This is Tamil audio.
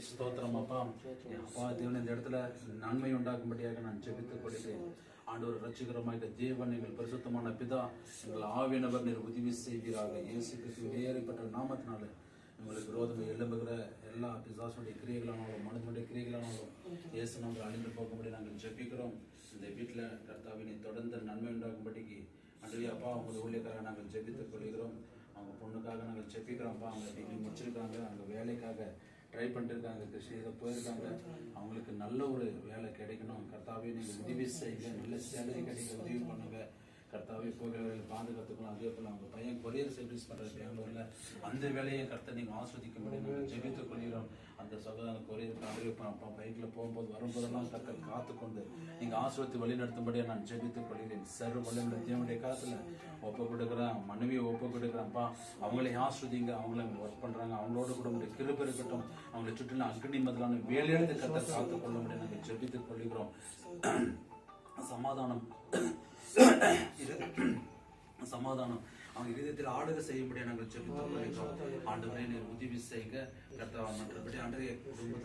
ஸ்தோத்திரம் அப்பா. அப்பா தேவன் இந்த இடத்துல நன்மை உண்டாக்கும்படியாக நான் ஜெபித்துக் கொள்கிறேன். ஆண்டவர் ரட்சிகரமாக தேவன் எங்கள் பரிசுத்தமான பிதா எங்கள் ஆவியானவர் நீர் உதவி செய்வீராக. இயேசு கிறிஸ்துவின் வேறுபட்ட நாமத்தினால உங்களுக்கு விரோதமாக எழும்புகிற எல்லா பிசாசுடைய கிரியைகளானாலும் மனிதனுடைய கிரியைகளானாலும் இயேசு நாங்கள் அழிந்து போகும்படி நாங்கள் ஜெபிக்கிறோம். இந்த வீட்டில் கர்த்தாவினை தொடர்ந்து நன்மை உண்டாகும்படிக்கு அன்றைய அப்பா உங்கள் ஊழியக்காக நாங்கள் ஜெபித்துக் கொள்கிறோம். அவங்க பொண்ணுக்காக நாங்கள் ஜெபிக்கிறோம்ப்பா. அவங்க டிகிரி முடிச்சிருக்காங்க, அவங்க வேலைக்காக ட்ரை பண்ணிட்டு இருக்காங்க, கிருஷ்ணகிரியில் போயிருக்காங்க. அவங்களுக்கு நல்ல ஒரு வேலை கிடைக்கணும் கர்த்தாவே, நீங்கள் உதவி செய்யுங்க. நல்ல சேலரி கிடைக்க உதவி பண்ணுங்க கர்த்தாவே. போகிறவர்கள் பாதுகாத்துக்கணும். அதே போல் அவங்க பையன் கொரியர் சர்வீஸ் பண்ணுறது பெங்களூரில், அந்த வேலையை கர்த்தர் நீங்கள் ஆஸ்வதிக்கும்படி நாங்கள் ஜெபித்துக் கொள்கிறோம். அந்த சகோதர கொரியர் பைக்கில் போகும்போது வரும்போதெல்லாம் கர்த்தர் காத்துக்கொண்டு நீங்கள் ஆஸ்வதித்து வழி நடத்தும்படியாக நான் ஜெபித்துக் கொள்கிறேன். சர்வ வல்லமையுள்ள தேவனுடைய காலத்தில் ஒப்பு கொடுக்குறேன், மனைவியை ஒப்பு கொடுக்குறேன்ப்பா. அவங்களை ஆஸ்வதிங்க. அவங்கள ஒர்க் பண்ணுறாங்க, அவங்களோட கூட உங்களுடைய கிருபை இருக்கட்டும். அவங்களை சுற்றிலும் அக்னி மதிலான வேலையெடுத்து கர்த்தர் காத்துக் கொள்ள முடியும் நாங்கள் ஜெபித்துக் கொள்கிறோம். சமாதானம் சமாதானம் அவங்க இதயத்தில் ஆளுகை செய்யும்படியாக நாங்கள் ஜெபித்துக் கொள்கிறோம். ஆண்டவரே நீர் உதவி செய்க கர்த்தாவே. மற்றபடி அன்றைய குடும்பத்தை